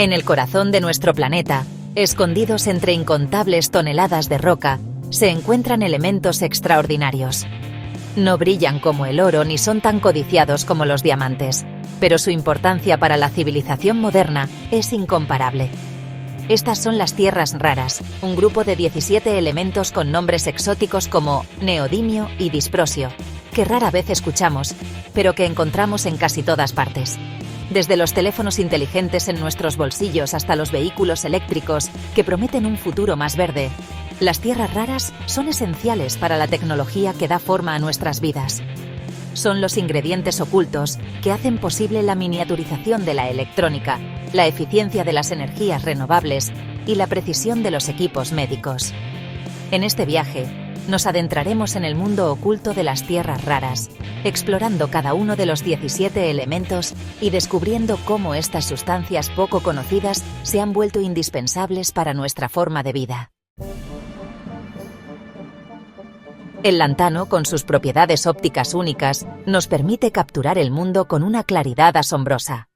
En el corazón de nuestro planeta, escondidos entre incontables toneladas de roca, se encuentran elementos extraordinarios. No brillan como el oro ni son tan codiciados como los diamantes, pero su importancia para la civilización moderna es incomparable. Estas son las tierras raras, un grupo de 17 elementos con nombres exóticos como neodimio y disprosio, que rara vez escuchamos, pero que encontramos en casi todas partes. Desde los teléfonos inteligentes en nuestros bolsillos hasta los vehículos eléctricos que prometen un futuro más verde, las tierras raras son esenciales para la tecnología que da forma a nuestras vidas. Son los ingredientes ocultos que hacen posible la miniaturización de la electrónica, la eficiencia de las energías renovables y la precisión de los equipos médicos. En este viaje, nos adentraremos en el mundo oculto de las tierras raras, explorando cada uno de los 17 elementos y descubriendo cómo estas sustancias poco conocidas se han vuelto indispensables para nuestra forma de vida. El lantano, con sus propiedades ópticas únicas, nos permite capturar el mundo con una claridad asombrosa.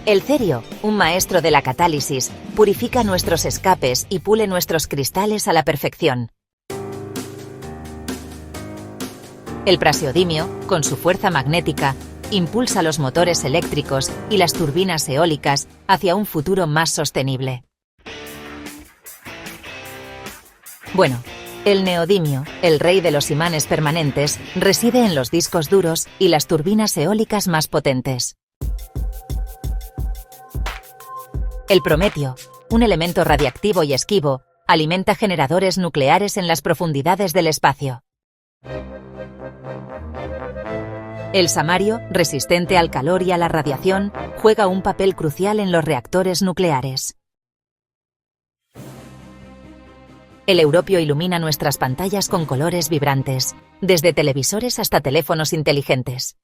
El cerio, un maestro de la catálisis, purifica nuestros escapes y pule nuestros cristales a la perfección. El praseodimio, con su fuerza magnética, impulsa los motores eléctricos y las turbinas eólicas hacia un futuro más sostenible. Bueno, el neodimio, el rey de los imanes permanentes, reside en los discos duros y las turbinas eólicas más potentes. El prometio, un elemento radiactivo y esquivo, alimenta generadores nucleares en las profundidades del espacio. El samario, resistente al calor y a la radiación, juega un papel crucial en los reactores nucleares. El europio ilumina nuestras pantallas con colores vibrantes, desde televisores hasta teléfonos inteligentes.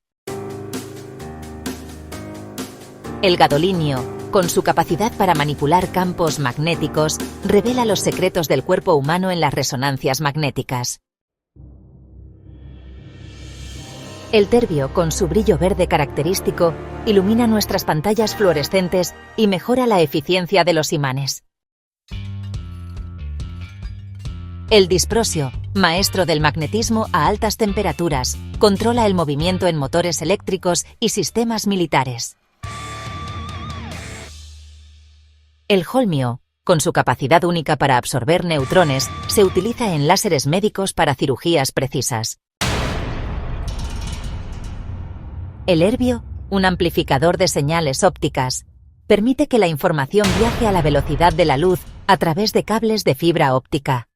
El gadolinio, con su capacidad para manipular campos magnéticos, revela los secretos del cuerpo humano en las resonancias magnéticas. El terbio, con su brillo verde característico, ilumina nuestras pantallas fluorescentes y mejora la eficiencia de los imanes. El disprosio, maestro del magnetismo a altas temperaturas, controla el movimiento en motores eléctricos y sistemas militares. El holmio, con su capacidad única para absorber neutrones, se utiliza en láseres médicos para cirugías precisas. El herbio, un amplificador de señales ópticas, permite que la información viaje a la velocidad de la luz a través de cables de fibra óptica.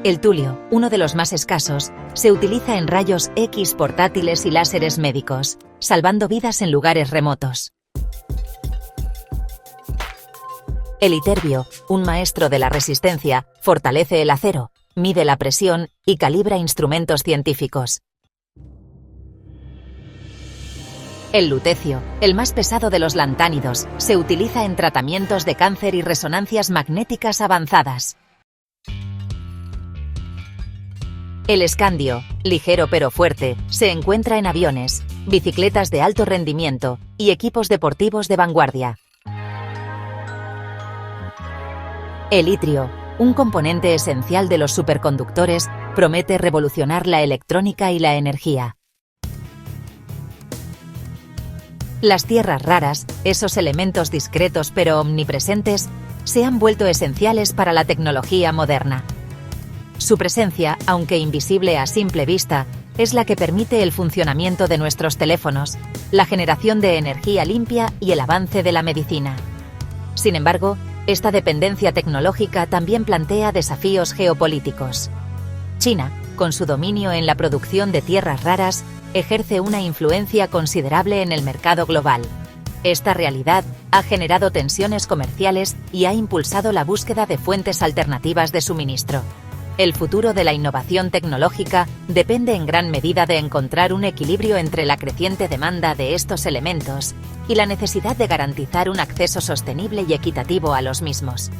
El tulio, uno de los más escasos, se utiliza en rayos X portátiles y láseres médicos, salvando vidas en lugares remotos. El iterbio, un maestro de la resistencia, fortalece el acero, mide la presión y calibra instrumentos científicos. El lutecio, el más pesado de los lantánidos, se utiliza en tratamientos de cáncer y resonancias magnéticas avanzadas. El escandio, ligero pero fuerte, se encuentra en aviones, bicicletas de alto rendimiento y equipos deportivos de vanguardia. El itrio, un componente esencial de los superconductores, promete revolucionar la electrónica y la energía. Las tierras raras, esos elementos discretos pero omnipresentes, se han vuelto esenciales para la tecnología moderna. Su presencia, aunque invisible a simple vista, es la que permite el funcionamiento de nuestros teléfonos, la generación de energía limpia y el avance de la medicina. Sin embargo, esta dependencia tecnológica también plantea desafíos geopolíticos. China, con su dominio en la producción de tierras raras, ejerce una influencia considerable en el mercado global. Esta realidad ha generado tensiones comerciales y ha impulsado la búsqueda de fuentes alternativas de suministro. El futuro de la innovación tecnológica depende en gran medida de encontrar un equilibrio entre la creciente demanda de estos elementos y la necesidad de garantizar un acceso sostenible y equitativo a los mismos.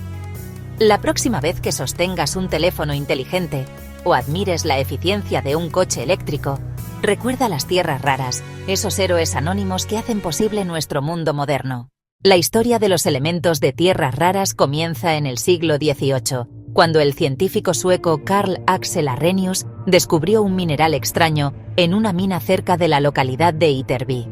La próxima vez que sostengas un teléfono inteligente o admires la eficiencia de un coche eléctrico, Recuerda las tierras raras, esos héroes anónimos que hacen posible nuestro mundo moderno. La historia de los elementos de tierras raras comienza en el siglo XVIII, cuando el científico sueco Carl Axel Arrhenius descubrió un mineral extraño en una mina cerca de la localidad de Ytterby.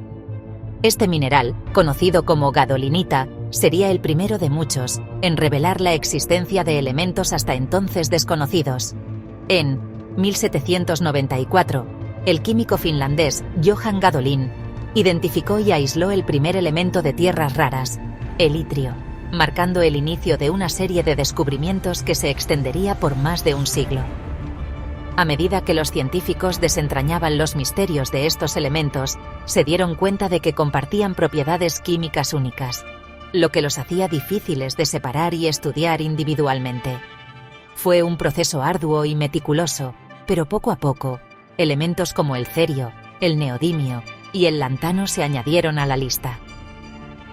Este mineral, conocido como gadolinita, sería el primero de muchos en revelar la existencia de elementos hasta entonces desconocidos. En 1794, el químico finlandés Johan Gadolin identificó y aisló el primer elemento de tierras raras, el itrio, marcando el inicio de una serie de descubrimientos que se extendería por más de un siglo. A medida que los científicos desentrañaban los misterios de estos elementos, se dieron cuenta de que compartían propiedades químicas únicas, lo que los hacía difíciles de separar y estudiar individualmente. Fue un proceso arduo y meticuloso, pero poco a poco, elementos como el cerio, el neodimio y el lantano se añadieron a la lista.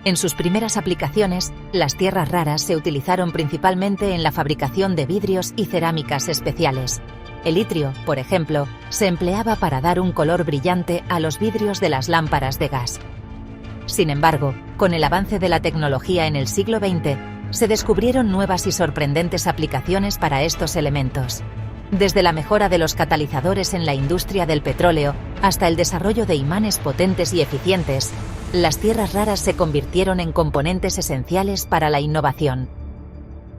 En sus primeras aplicaciones, las tierras raras se utilizaron principalmente en la fabricación de vidrios y cerámicas especiales. El itrio, por ejemplo, se empleaba para dar un color brillante a los vidrios de las lámparas de gas. Sin embargo, con el avance de la tecnología en el siglo XX, se descubrieron nuevas y sorprendentes aplicaciones para estos elementos. Desde la mejora de los catalizadores en la industria del petróleo hasta el desarrollo de imanes potentes y eficientes, las tierras raras se convirtieron en componentes esenciales para la innovación.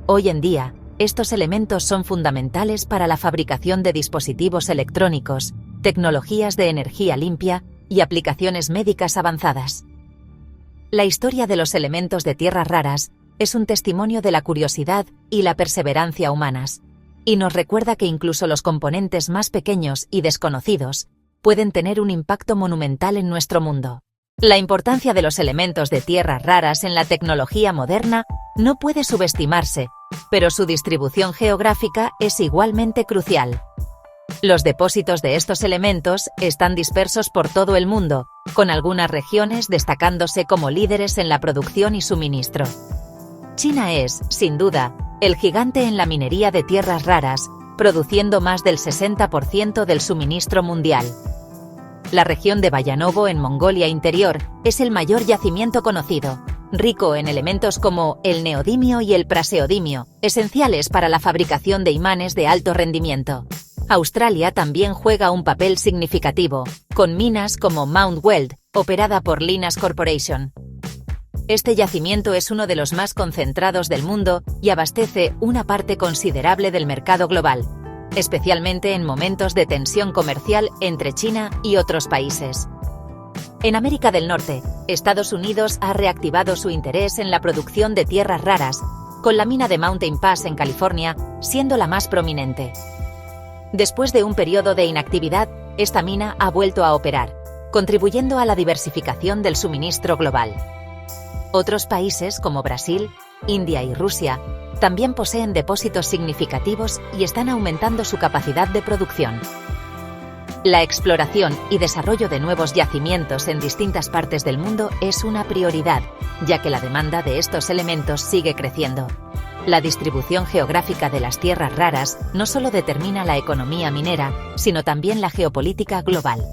Hoy en día, estos elementos son fundamentales para la fabricación de dispositivos electrónicos, tecnologías de energía limpia y aplicaciones médicas avanzadas. La historia de los elementos de tierras raras es un testimonio de la curiosidad y la perseverancia humanas, y nos recuerda que incluso los componentes más pequeños y desconocidos pueden tener un impacto monumental en nuestro mundo. La importancia de los elementos de tierras raras en la tecnología moderna no puede subestimarse, pero su distribución geográfica es igualmente crucial. Los depósitos de estos elementos están dispersos por todo el mundo, con algunas regiones destacándose como líderes en la producción y suministro. China es, sin duda, el gigante en la minería de tierras raras, produciendo más del 60% del suministro mundial. La región de Bayanovo en Mongolia Interior es el mayor yacimiento conocido, rico en elementos como el neodimio y el praseodimio, esenciales para la fabricación de imanes de alto rendimiento. Australia también juega un papel significativo, con minas como Mount Weld, operada por Lynas Corporation. Este yacimiento es uno de los más concentrados del mundo y abastece una parte considerable del mercado global, especialmente en momentos de tensión comercial entre China y otros países. En América del Norte, Estados Unidos ha reactivado su interés en la producción de tierras raras, con la mina de Mountain Pass en California siendo la más prominente. Después de un periodo de inactividad, esta mina ha vuelto a operar, contribuyendo a la diversificación del suministro global. Otros países como Brasil, India y Rusia también poseen depósitos significativos y están aumentando su capacidad de producción. La exploración y desarrollo de nuevos yacimientos en distintas partes del mundo es una prioridad, ya que la demanda de estos elementos sigue creciendo. La distribución geográfica de las tierras raras no solo determina la economía minera, sino también la geopolítica global.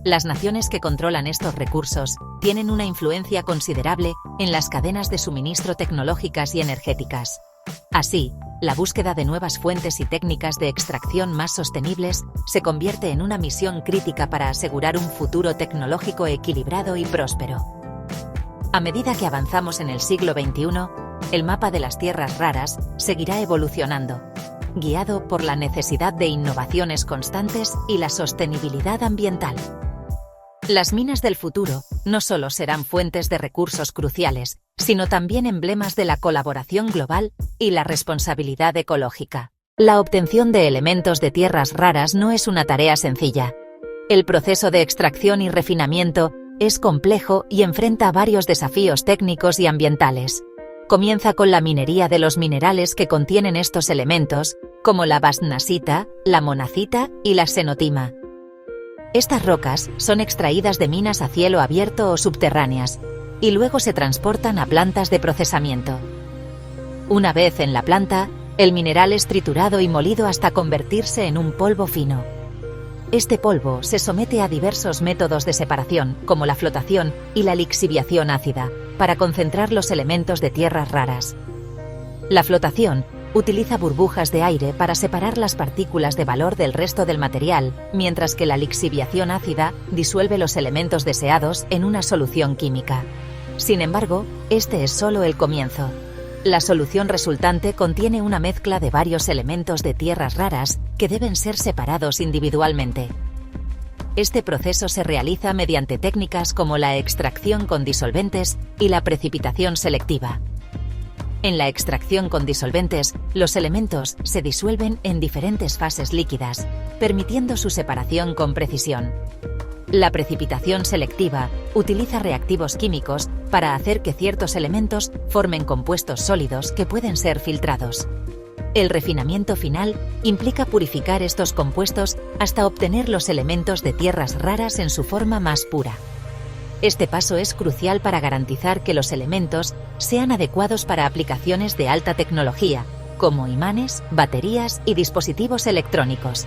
Las naciones que controlan estos recursos tienen una influencia considerable en las cadenas de suministro tecnológicas y energéticas. Así, la búsqueda de nuevas fuentes y técnicas de extracción más sostenibles se convierte en una misión crítica para asegurar un futuro tecnológico equilibrado y próspero. A medida que avanzamos en el siglo XXI, el mapa de las tierras raras seguirá evolucionando, guiado por la necesidad de innovaciones constantes y la sostenibilidad ambiental. Las minas del futuro no solo serán fuentes de recursos cruciales, sino también emblemas de la colaboración global y la responsabilidad ecológica. La obtención de elementos de tierras raras no es una tarea sencilla. El proceso de extracción y refinamiento es complejo y enfrenta varios desafíos técnicos y ambientales. Comienza con la minería de los minerales que contienen estos elementos, como la basnasita, la monacita y la xenotima. Estas rocas son extraídas de minas a cielo abierto o subterráneas, y luego se transportan a plantas de procesamiento. Una vez en la planta, el mineral es triturado y molido hasta convertirse en un polvo fino. Este polvo se somete a diversos métodos de separación, como la flotación y la lixiviación ácida, para concentrar los elementos de tierras raras. La flotación utiliza burbujas de aire para separar las partículas de valor del resto del material, mientras que la lixiviación ácida disuelve los elementos deseados en una solución química. Sin embargo, este es solo el comienzo. La solución resultante contiene una mezcla de varios elementos de tierras raras que deben ser separados individualmente. Este proceso se realiza mediante técnicas como la extracción con disolventes y la precipitación selectiva. En la extracción con disolventes, los elementos se disuelven en diferentes fases líquidas, permitiendo su separación con precisión. La precipitación selectiva utiliza reactivos químicos para hacer que ciertos elementos formen compuestos sólidos que pueden ser filtrados. El refinamiento final implica purificar estos compuestos hasta obtener los elementos de tierras raras en su forma más pura. Este paso es crucial para garantizar que los elementos sean adecuados para aplicaciones de alta tecnología, como imanes, baterías y dispositivos electrónicos.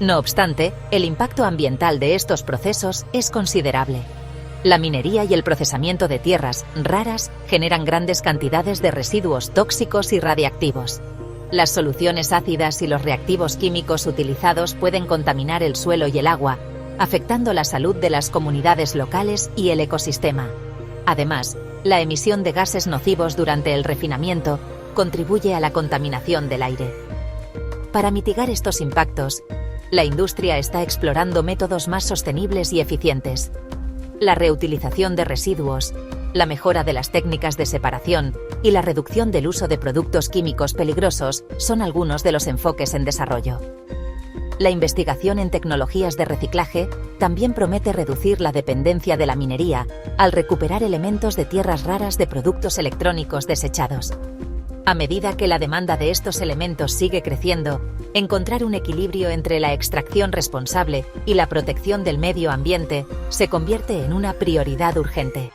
No obstante, el impacto ambiental de estos procesos es considerable. La minería y el procesamiento de tierras raras generan grandes cantidades de residuos tóxicos y radiactivos. Las soluciones ácidas y los reactivos químicos utilizados pueden contaminar el suelo y el agua, afectando la salud de las comunidades locales y el ecosistema. Además, la emisión de gases nocivos durante el refinamiento contribuye a la contaminación del aire. Para mitigar estos impactos, la industria está explorando métodos más sostenibles y eficientes. La reutilización de residuos, la mejora de las técnicas de separación y la reducción del uso de productos químicos peligrosos son algunos de los enfoques en desarrollo. La investigación en tecnologías de reciclaje también promete reducir la dependencia de la minería al recuperar elementos de tierras raras de productos electrónicos desechados. A medida que la demanda de estos elementos sigue creciendo, encontrar un equilibrio entre la extracción responsable y la protección del medio ambiente se convierte en una prioridad urgente.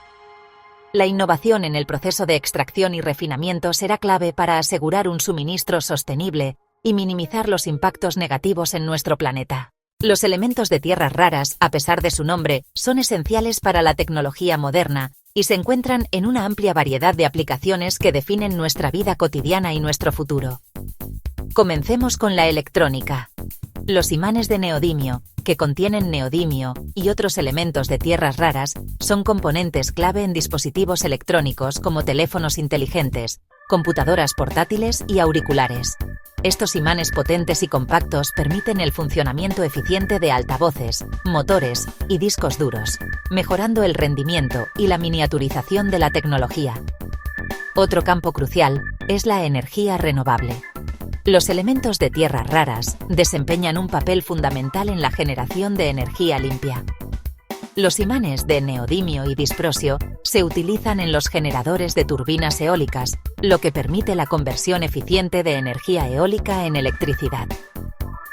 La innovación en el proceso de extracción y refinamiento será clave para asegurar un suministro sostenible y minimizar los impactos negativos en nuestro planeta. Los elementos de tierras raras, a pesar de su nombre, son esenciales para la tecnología moderna y se encuentran en una amplia variedad de aplicaciones que definen nuestra vida cotidiana y nuestro futuro. Comencemos con la electrónica. Los imanes de neodimio, que contienen neodimio y otros elementos de tierras raras, son componentes clave en dispositivos electrónicos como teléfonos inteligentes, computadoras portátiles y auriculares. Estos imanes potentes y compactos permiten el funcionamiento eficiente de altavoces, motores y discos duros, mejorando el rendimiento y la miniaturización de la tecnología. Otro campo crucial es la energía renovable. Los elementos de tierras raras desempeñan un papel fundamental en la generación de energía limpia. Los imanes de neodimio y disprosio se utilizan en los generadores de turbinas eólicas, lo que permite la conversión eficiente de energía eólica en electricidad.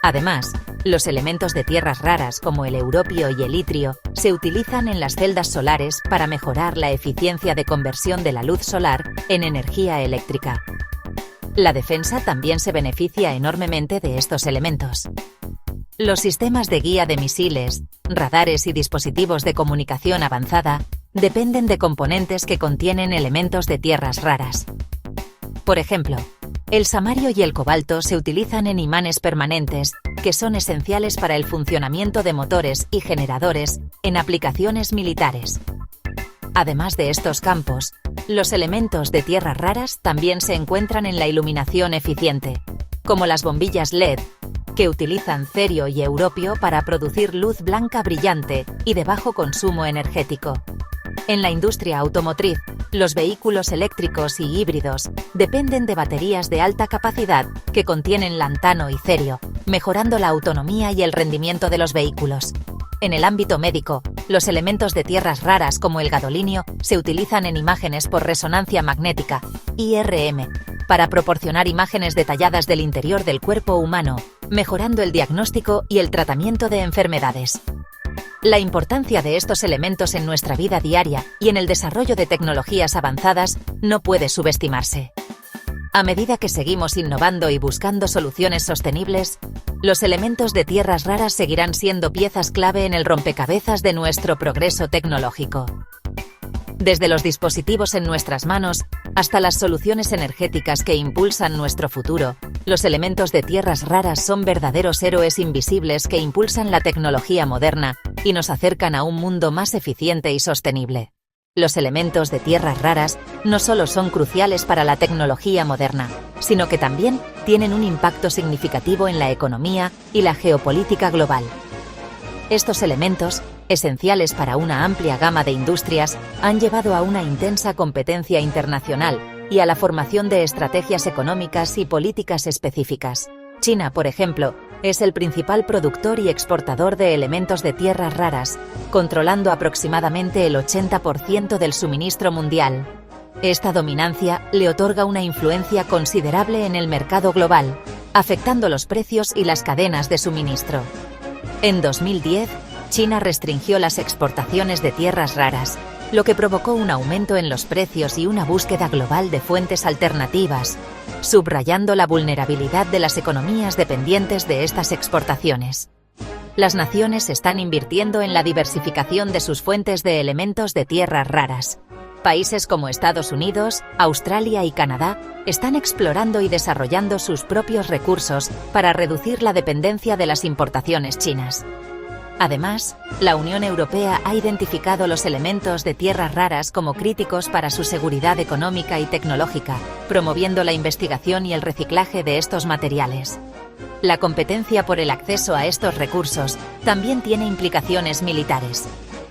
Además, los elementos de tierras raras como el europio y el itrio se utilizan en las celdas solares para mejorar la eficiencia de conversión de la luz solar en energía eléctrica. La defensa también se beneficia enormemente de estos elementos. Los sistemas de guía de misiles, radares y dispositivos de comunicación avanzada dependen de componentes que contienen elementos de tierras raras. Por ejemplo, el samario y el cobalto se utilizan en imanes permanentes, que son esenciales para el funcionamiento de motores y generadores en aplicaciones militares. Además de estos campos, los elementos de tierras raras también se encuentran en la iluminación eficiente, como las bombillas LED, que utilizan cerio y europio para producir luz blanca brillante y de bajo consumo energético. En la industria automotriz, los vehículos eléctricos y híbridos dependen de baterías de alta capacidad que contienen lantano y cerio, mejorando la autonomía y el rendimiento de los vehículos. En el ámbito médico, los elementos de tierras raras como el gadolinio se utilizan en imágenes por resonancia magnética, IRM, para proporcionar imágenes detalladas del interior del cuerpo humano, mejorando el diagnóstico y el tratamiento de enfermedades. La importancia de estos elementos en nuestra vida diaria y en el desarrollo de tecnologías avanzadas no puede subestimarse. A medida que seguimos innovando y buscando soluciones sostenibles, los elementos de tierras raras seguirán siendo piezas clave en el rompecabezas de nuestro progreso tecnológico. Desde los dispositivos en nuestras manos hasta las soluciones energéticas que impulsan nuestro futuro, los elementos de tierras raras son verdaderos héroes invisibles que impulsan la tecnología moderna y nos acercan a un mundo más eficiente y sostenible. Los elementos de tierras raras no solo son cruciales para la tecnología moderna, sino que también tienen un impacto significativo en la economía y la geopolítica global. Estos elementos, esenciales para una amplia gama de industrias, han llevado a una intensa competencia internacional y a la formación de estrategias económicas y políticas específicas. China, por ejemplo, es el principal productor y exportador de elementos de tierras raras, controlando aproximadamente el 80% del suministro mundial. Esta dominancia le otorga una influencia considerable en el mercado global, afectando los precios y las cadenas de suministro. En 2010, China restringió las exportaciones de tierras raras, lo que provocó un aumento en los precios y una búsqueda global de fuentes alternativas, subrayando la vulnerabilidad de las economías dependientes de estas exportaciones. Las naciones están invirtiendo en la diversificación de sus fuentes de elementos de tierras raras. Países como Estados Unidos, Australia y Canadá están explorando y desarrollando sus propios recursos para reducir la dependencia de las importaciones chinas. Además, la Unión Europea ha identificado los elementos de tierras raras como críticos para su seguridad económica y tecnológica, promoviendo la investigación y el reciclaje de estos materiales. La competencia por el acceso a estos recursos también tiene implicaciones militares.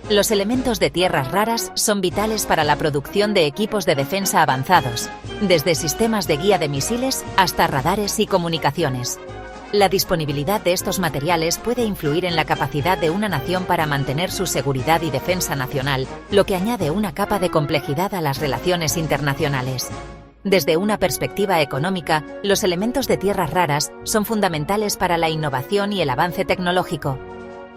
Los elementos de tierras raras son vitales para la producción de equipos de defensa avanzados, desde sistemas de guía de misiles hasta radares y comunicaciones. La disponibilidad de estos materiales puede influir en la capacidad de una nación para mantener su seguridad y defensa nacional, lo que añade una capa de complejidad a las relaciones internacionales. Desde una perspectiva económica, los elementos de tierras raras son fundamentales para la innovación y el avance tecnológico.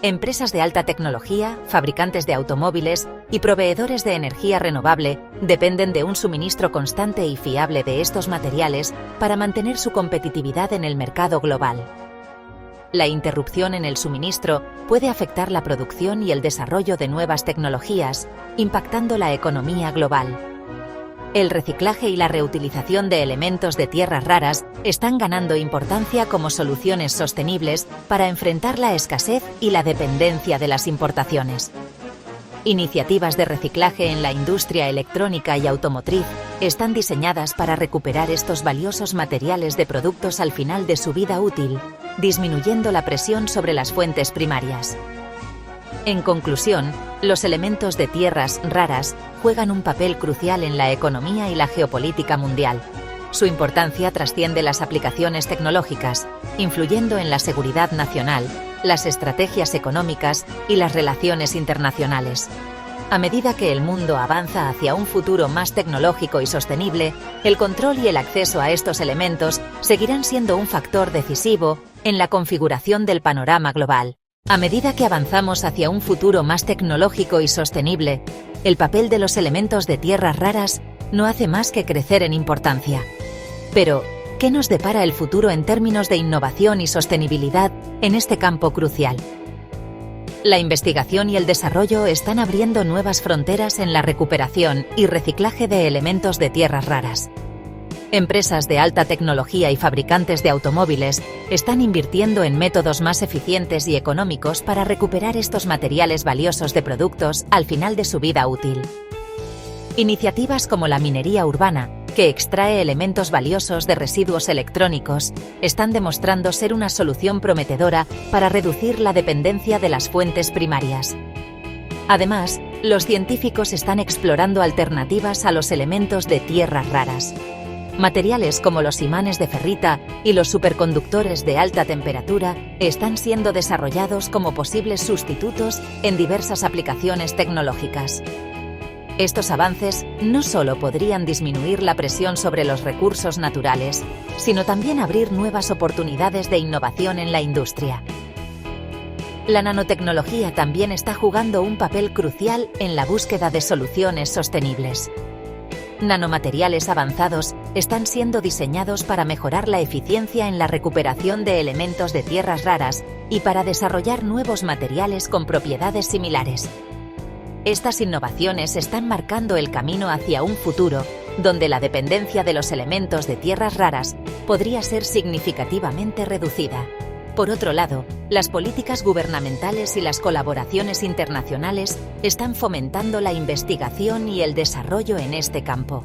Empresas de alta tecnología, fabricantes de automóviles y proveedores de energía renovable dependen de un suministro constante y fiable de estos materiales para mantener su competitividad en el mercado global. La interrupción en el suministro puede afectar la producción y el desarrollo de nuevas tecnologías, impactando la economía global. El reciclaje y la reutilización de elementos de tierras raras están ganando importancia como soluciones sostenibles para enfrentar la escasez y la dependencia de las importaciones. Iniciativas de reciclaje en la industria electrónica y automotriz están diseñadas para recuperar estos valiosos materiales de productos al final de su vida útil, disminuyendo la presión sobre las fuentes primarias. En conclusión, los elementos de tierras raras juegan un papel crucial en la economía y la geopolítica mundial. Su importancia trasciende las aplicaciones tecnológicas, influyendo en la seguridad nacional, las estrategias económicas y las relaciones internacionales. A medida que el mundo avanza hacia un futuro más tecnológico y sostenible, el control y el acceso a estos elementos seguirán siendo un factor decisivo en la configuración del panorama global. A medida que avanzamos hacia un futuro más tecnológico y sostenible, el papel de los elementos de tierras raras no hace más que crecer en importancia. Pero, ¿qué nos depara el futuro en términos de innovación y sostenibilidad en este campo crucial? La investigación y el desarrollo están abriendo nuevas fronteras en la recuperación y reciclaje de elementos de tierras raras. Empresas de alta tecnología y fabricantes de automóviles están invirtiendo en métodos más eficientes y económicos para recuperar estos materiales valiosos de productos al final de su vida útil. Iniciativas como la minería urbana, que extrae elementos valiosos de residuos electrónicos, están demostrando ser una solución prometedora para reducir la dependencia de las fuentes primarias. Además, los científicos están explorando alternativas a los elementos de tierras raras. Materiales como los imanes de ferrita y los superconductores de alta temperatura están siendo desarrollados como posibles sustitutos en diversas aplicaciones tecnológicas. Estos avances no solo podrían disminuir la presión sobre los recursos naturales, sino también abrir nuevas oportunidades de innovación en la industria. La nanotecnología también está jugando un papel crucial en la búsqueda de soluciones sostenibles. Nanomateriales avanzados están siendo diseñados para mejorar la eficiencia en la recuperación de elementos de tierras raras y para desarrollar nuevos materiales con propiedades similares. Estas innovaciones están marcando el camino hacia un futuro donde la dependencia de los elementos de tierras raras podría ser significativamente reducida. Por otro lado, las políticas gubernamentales y las colaboraciones internacionales están fomentando la investigación y el desarrollo en este campo.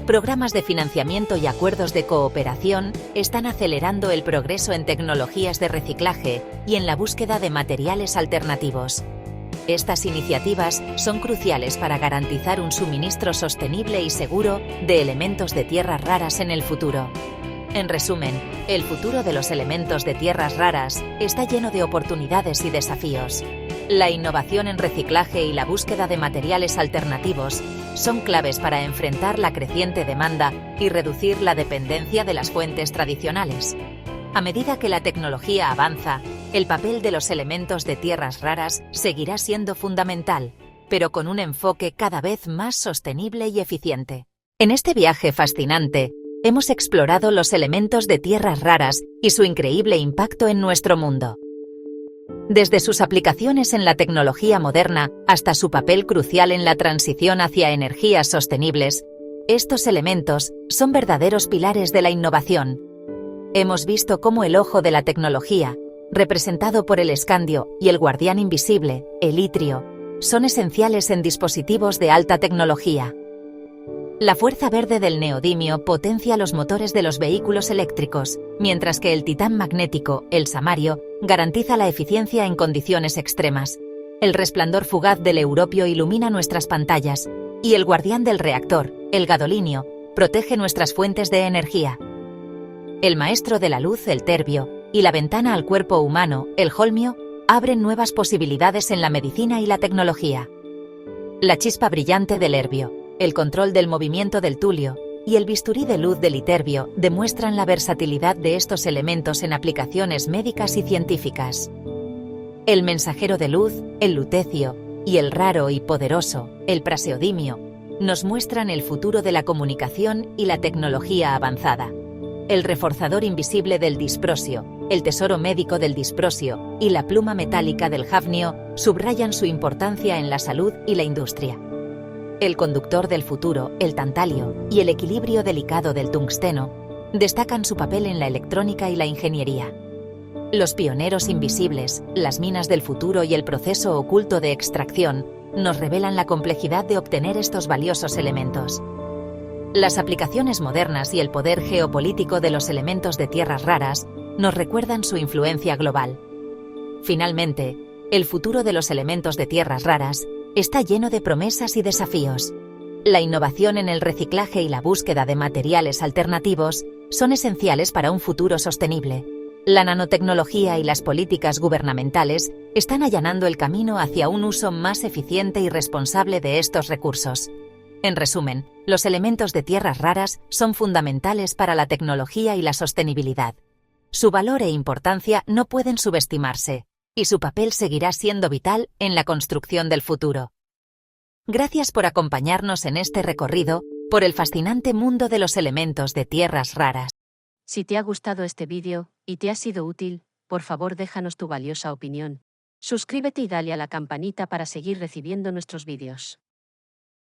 Programas de financiamiento y acuerdos de cooperación están acelerando el progreso en tecnologías de reciclaje y en la búsqueda de materiales alternativos. Estas iniciativas son cruciales para garantizar un suministro sostenible y seguro de elementos de tierras raras en el futuro. En resumen, el futuro de los elementos de tierras raras está lleno de oportunidades y desafíos. La innovación en reciclaje y la búsqueda de materiales alternativos son claves para enfrentar la creciente demanda y reducir la dependencia de las fuentes tradicionales. A medida que la tecnología avanza, el papel de los elementos de tierras raras seguirá siendo fundamental, pero con un enfoque cada vez más sostenible y eficiente. En este viaje fascinante, hemos explorado los elementos de tierras raras y su increíble impacto en nuestro mundo. Desde sus aplicaciones en la tecnología moderna hasta su papel crucial en la transición hacia energías sostenibles, estos elementos son verdaderos pilares de la innovación. Hemos visto cómo el ojo de la tecnología, representado por el escandio, y el guardián invisible, el itrio, son esenciales en dispositivos de alta tecnología. La fuerza verde del neodimio potencia los motores de los vehículos eléctricos, mientras que el titán magnético, el samario, garantiza la eficiencia en condiciones extremas. El resplandor fugaz del europio ilumina nuestras pantallas, y el guardián del reactor, el gadolinio, protege nuestras fuentes de energía. El maestro de la luz, el terbio, y la ventana al cuerpo humano, el holmio, abren nuevas posibilidades en la medicina y la tecnología. La chispa brillante del herbio, el control del movimiento del tulio y el bisturí de luz del iterbio demuestran la versatilidad de estos elementos en aplicaciones médicas y científicas. El mensajero de luz, el lutecio, y el raro y poderoso, el praseodimio, nos muestran el futuro de la comunicación y la tecnología avanzada. El reforzador invisible del disprosio, el tesoro médico del disprosio y la pluma metálica del hafnio subrayan su importancia en la salud y la industria. El conductor del futuro, el tantalio, y el equilibrio delicado del tungsteno destacan su papel en la electrónica y la ingeniería. Los pioneros invisibles, las minas del futuro y el proceso oculto de extracción nos revelan la complejidad de obtener estos valiosos elementos. Las aplicaciones modernas y el poder geopolítico de los elementos de tierras raras nos recuerdan su influencia global. Finalmente, el futuro de los elementos de tierras raras está lleno de promesas y desafíos. La innovación en el reciclaje y la búsqueda de materiales alternativos son esenciales para un futuro sostenible. La nanotecnología y las políticas gubernamentales están allanando el camino hacia un uso más eficiente y responsable de estos recursos. En resumen, los elementos de tierras raras son fundamentales para la tecnología y la sostenibilidad. Su valor e importancia no pueden subestimarse, y su papel seguirá siendo vital en la construcción del futuro. Gracias por acompañarnos en este recorrido por el fascinante mundo de los elementos de tierras raras. Si te ha gustado este vídeo y te ha sido útil, por favor déjanos tu valiosa opinión. Suscríbete y dale a la campanita para seguir recibiendo nuestros vídeos.